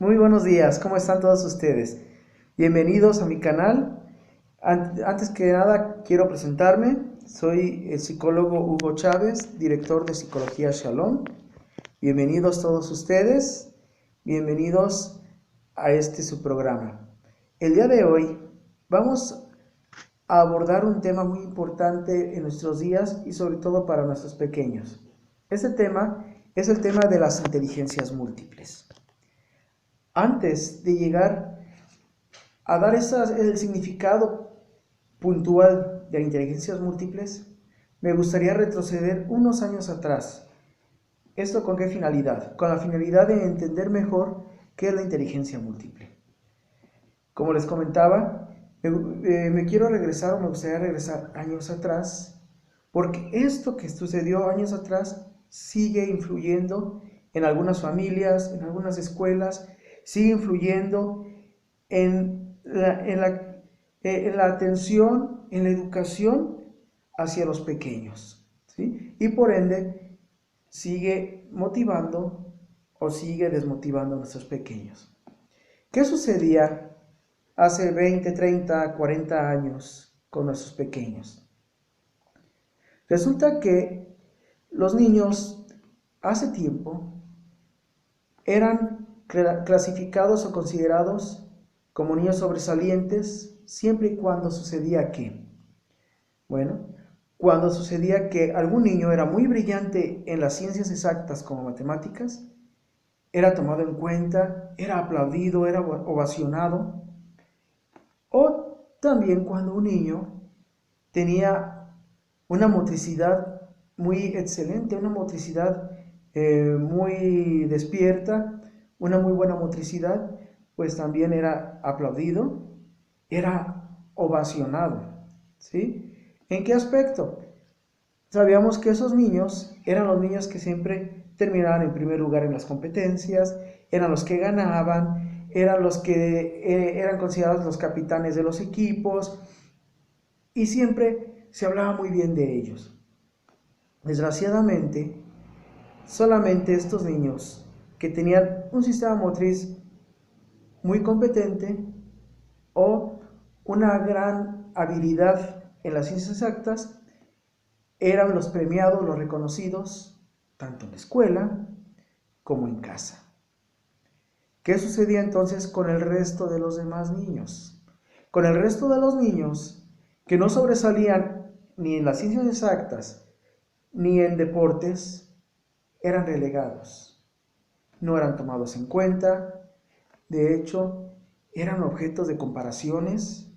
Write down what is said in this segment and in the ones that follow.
Muy buenos días, ¿cómo están todos ustedes? Bienvenidos a mi canal. Antes que nada, quiero presentarme. Soy el psicólogo Hugo Chávez, director de Psicología Shalom. Bienvenidos todos ustedes, bienvenidos a su programa. El día de hoy vamos a abordar un tema muy importante en nuestros días y sobre todo para nuestros pequeños. Este tema es el tema de las inteligencias múltiples. Antes de llegar a dar el significado puntual de inteligencias múltiples, me gustaría retroceder unos años atrás. ¿Esto con qué finalidad? Con la finalidad de entender mejor qué es la inteligencia múltiple. Como les comentaba, me quiero regresar o me gustaría regresar años atrás, porque esto que sucedió años atrás sigue influyendo en algunas familias, en algunas escuelas, sigue influyendo en la atención, en la educación hacia los pequeños, ¿sí? Y por ende sigue motivando o sigue desmotivando a nuestros pequeños. ¿Qué sucedía hace 20, 30, 40 años con nuestros pequeños? Resulta que los niños hace tiempo eran clasificados o considerados como niños sobresalientes siempre y cuando sucedía que, bueno, cuando sucedía que algún niño era muy brillante en las ciencias exactas como matemáticas, era tomado en cuenta, era aplaudido, era ovacionado, o también cuando un niño tenía una motricidad muy excelente, una motricidad muy despierta, una muy buena motricidad, pues también era aplaudido, era ovacionado, ¿sí? ¿En qué aspecto? Sabíamos que esos niños eran los niños que siempre terminaban en primer lugar en las competencias, eran los que ganaban, eran los que eran considerados los capitanes de los equipos y siempre se hablaba muy bien de ellos. Desgraciadamente, solamente estos niños que tenían un sistema motriz muy competente o una gran habilidad en las ciencias exactas eran los premiados, los reconocidos, tanto en la escuela como en casa. ¿Qué sucedía entonces con el resto de los demás niños? Con el resto de los niños que no sobresalían ni en las ciencias exactas ni en deportes, eran relegados, no eran tomados en cuenta, de hecho, eran objetos de comparaciones,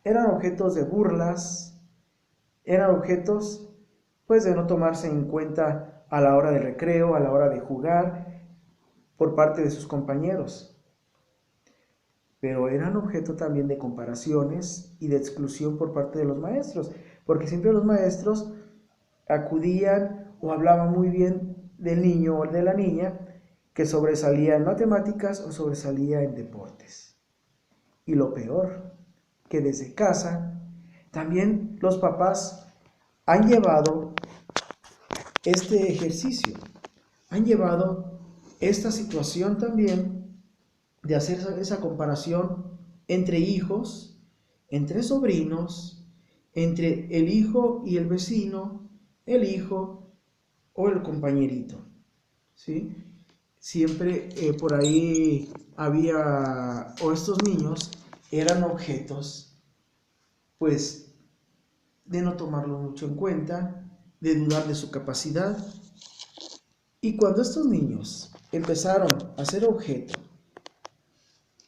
eran objetos de burlas, eran objetos pues de no tomarse en cuenta a la hora del recreo, a la hora de jugar por parte de sus compañeros. Pero eran objeto también de comparaciones y de exclusión por parte de los maestros, porque siempre los maestros acudían o hablaban muy bien del niño o de la niña que sobresalía en matemáticas o sobresalía en deportes. Y lo peor, que desde casa también los papás han llevado este ejercicio, han llevado esta situación también de hacer esa comparación entre hijos, entre sobrinos, entre el hijo y el vecino, el hijo o el compañerito, ¿sí? Siempre por ahí había, o estos niños eran objetos, pues, de no tomarlo mucho en cuenta, de dudar de su capacidad. Y cuando estos niños empezaron a ser objeto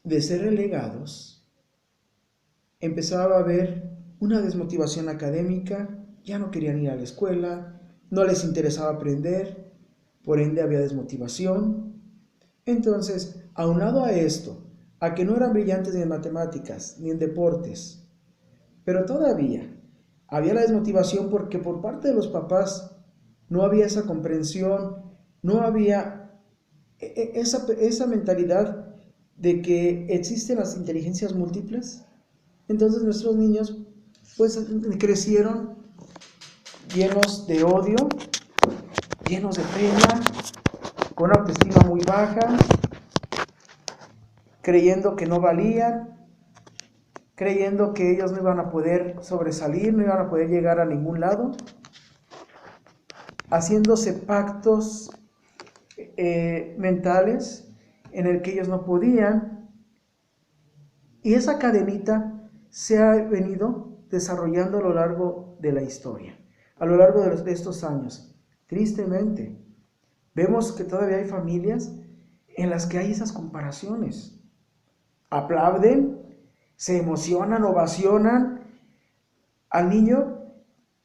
de ser relegados, empezaba a haber una desmotivación académica, ya no querían ir a la escuela, no les interesaba aprender, por ende había desmotivación. Entonces, aunado a esto, a que no eran brillantes ni en matemáticas ni en deportes, pero todavía había la desmotivación porque por parte de los papás no había esa comprensión, no había esa mentalidad de que existen las inteligencias múltiples. Entonces nuestros niños pues crecieron llenos de odio, llenos de pena, con una autoestima muy baja, creyendo que no valían, creyendo que ellos no iban a poder sobresalir, no iban a poder llegar a ningún lado, haciéndose pactos mentales en el que ellos no podían, y esa cadenita se ha venido desarrollando a lo largo de la historia, a lo largo de estos años. Tristemente, vemos que todavía hay familias en las que hay esas comparaciones. Aplauden, se emocionan, ovacionan al niño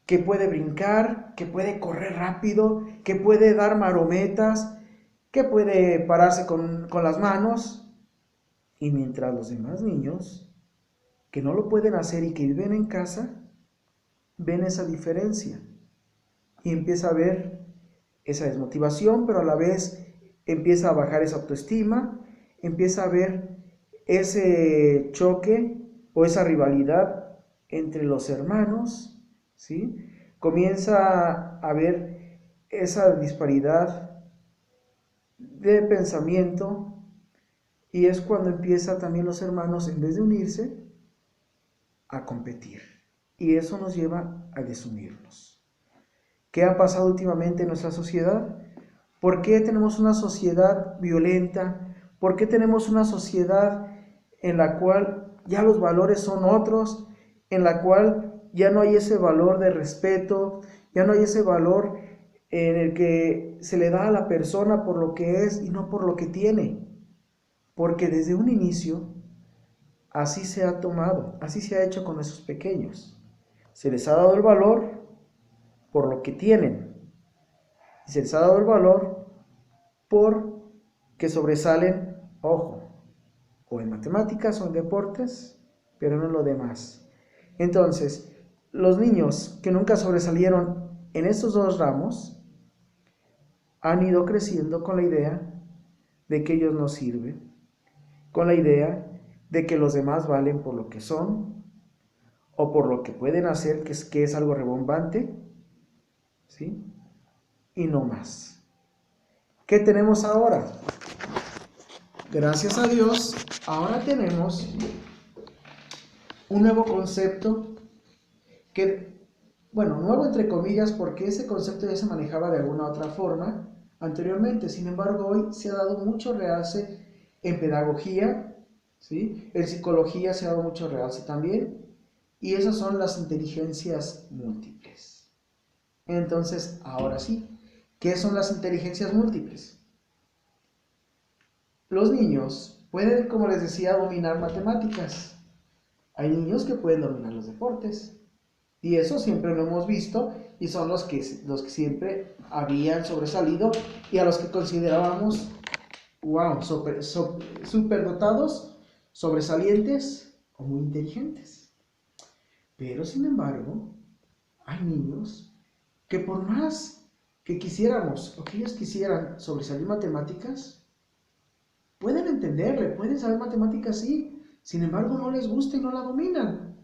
que puede brincar, que puede correr rápido, que puede dar marometas, que puede pararse con las manos. Y mientras los demás niños que no lo pueden hacer y que viven en casa, ven esa diferencia. Y empieza a haber esa desmotivación, pero a la vez empieza a bajar esa autoestima, empieza a haber ese choque o esa rivalidad entre los hermanos, ¿sí? Comienza a haber esa disparidad de pensamiento, y es cuando empieza también los hermanos, en vez de unirse, a competir. Y eso nos lleva a desunirnos. ¿Qué ha pasado últimamente en nuestra sociedad? ¿Por qué tenemos una sociedad violenta? ¿Por qué tenemos una sociedad en la cual ya los valores son otros? En la cual ya no hay ese valor de respeto, ya no hay ese valor en el que se le da a la persona por lo que es y no por lo que tiene. Porque desde un inicio así se ha tomado, así se ha hecho con esos pequeños. Se les ha dado el valor por lo que tienen. Y se les ha dado el valor por que sobresalen, ojo, o en matemáticas o en deportes, pero no en lo demás. Entonces, los niños que nunca sobresalieron en estos dos ramos han ido creciendo con la idea de que ellos no sirven, con la idea de que los demás valen por lo que son o por lo que pueden hacer, que es algo rebombante, ¿sí? Y no más. ¿Qué tenemos ahora? Gracias a Dios, ahora tenemos un nuevo concepto que, bueno, nuevo entre comillas, porque ese concepto ya se manejaba de alguna otra forma anteriormente. Sin embargo, hoy se ha dado mucho realce en pedagogía, ¿sí? En psicología se ha dado mucho realce también, y esas son las inteligencias múltiples. Entonces, ahora sí, ¿qué son las inteligencias múltiples? Los niños pueden, como les decía, dominar matemáticas. Hay niños que pueden dominar los deportes. Y eso siempre lo hemos visto, y son los que siempre habían sobresalido y a los que considerábamos, wow, superdotados, sobresalientes o muy inteligentes. Pero sin embargo, hay niños que por más que quisiéramos o que ellos quisieran sobresalir matemáticas, pueden entenderle, pueden saber matemáticas, sí, sin embargo no les gusta y no la dominan.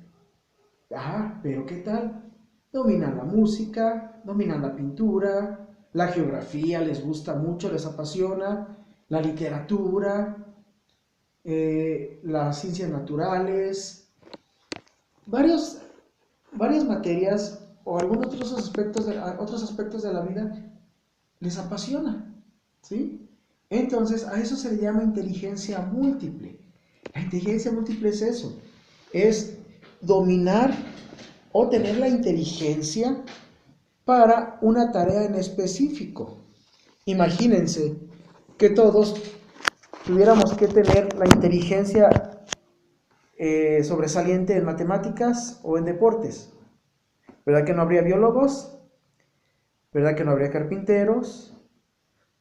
Ah, pero ¿qué tal? Dominan la música, dominan la pintura, la geografía les gusta mucho, les apasiona, la literatura, las ciencias naturales, varias materias o algunos otros aspectos de la vida les apasiona, ¿sí? Entonces, a eso se le llama inteligencia múltiple. La inteligencia múltiple es eso, es dominar o tener la inteligencia para una tarea en específico. Imagínense que todos tuviéramos que tener la inteligencia sobresaliente en matemáticas o en deportes. ¿Verdad que no habría biólogos? ¿Verdad que no habría carpinteros?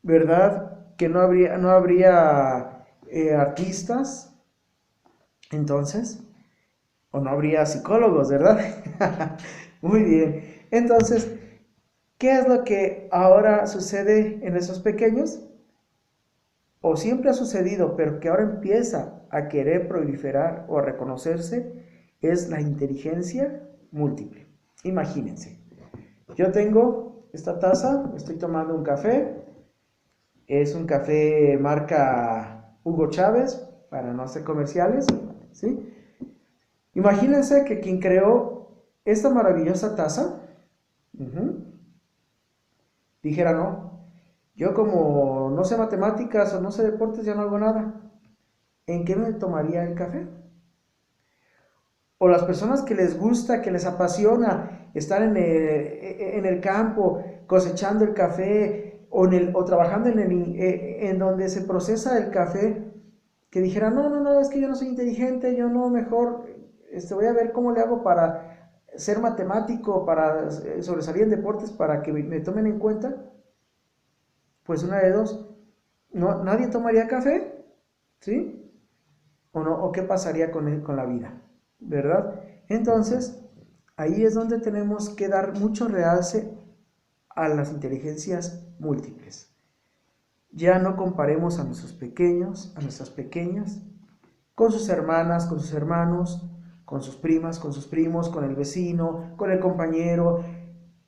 ¿Verdad que no habría artistas? Entonces, o no habría psicólogos, ¿verdad? Muy bien. Entonces, ¿qué es lo que ahora sucede en esos pequeños? O siempre ha sucedido, pero que ahora empieza a querer proliferar o a reconocerse, es la inteligencia múltiple. Imagínense, yo tengo esta taza, estoy tomando un café, es un café marca Hugo Chávez, para no hacer comerciales, ¿sí? Imagínense que quien creó esta maravillosa taza, dijera, no, yo como no sé matemáticas o no sé deportes, ya no hago nada. ¿En qué me tomaría el café? O las personas que les gusta, que les apasiona estar en el campo cosechando el café o trabajando en donde se procesa el café, que dijera, no, es que yo no soy inteligente, yo no, mejor voy a ver cómo le hago para ser matemático, para sobresalir en deportes, para que me tomen en cuenta. Pues una de dos, no, nadie tomaría café, ¿sí? ¿O no? ¿O qué pasaría con la vida? ¿Verdad? Entonces, ahí es donde tenemos que dar mucho realce a las inteligencias múltiples. Ya no comparemos a nuestros pequeños, a nuestras pequeñas, con sus hermanas, con sus hermanos, con sus primas, con sus primos, con el vecino, con el compañero.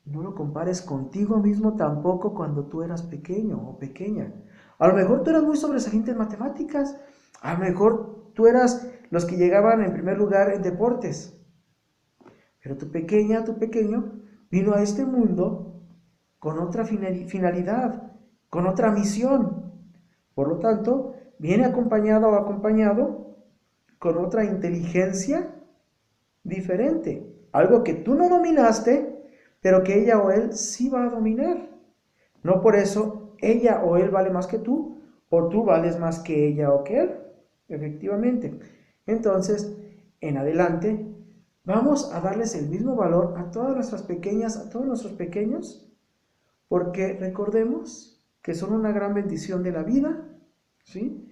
No lo compares contigo mismo tampoco cuando tú eras pequeño o pequeña. A lo mejor tú eras muy sobresaliente en matemáticas, a lo mejor tú eras los que llegaban en primer lugar en deportes, pero tu pequeña, tu pequeño vino a este mundo con otra finalidad, con otra misión. Por lo tanto, viene acompañado o acompañado con otra inteligencia diferente. Algo que tú no dominaste, pero que ella o él sí va a dominar. No por eso ella o él vale más que tú, o tú vales más que ella o que él. Efectivamente. Entonces, en adelante, vamos a darles el mismo valor a todas nuestras pequeñas, a todos nuestros pequeños, porque recordemos que son una gran bendición de la vida, ¿sí?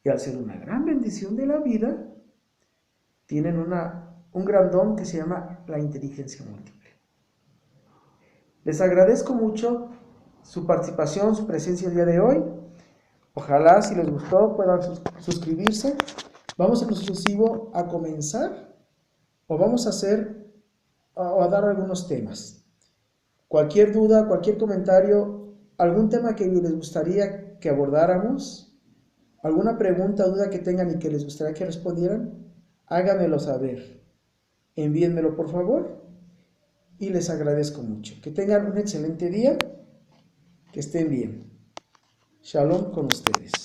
Y al ser una gran bendición de la vida, tienen un gran don que se llama la inteligencia múltiple. Les agradezco mucho su participación, su presencia el día de hoy. Ojalá, si les gustó, puedan suscribirse. Vamos en lo sucesivo a comenzar o vamos a hacer o a dar algunos temas. Cualquier duda, cualquier comentario, algún tema que les gustaría que abordáramos, alguna pregunta o duda que tengan y que les gustaría que respondieran, háganmelo saber. Envíenmelo por favor y les agradezco mucho. Que tengan un excelente día, que estén bien. Shalom con ustedes.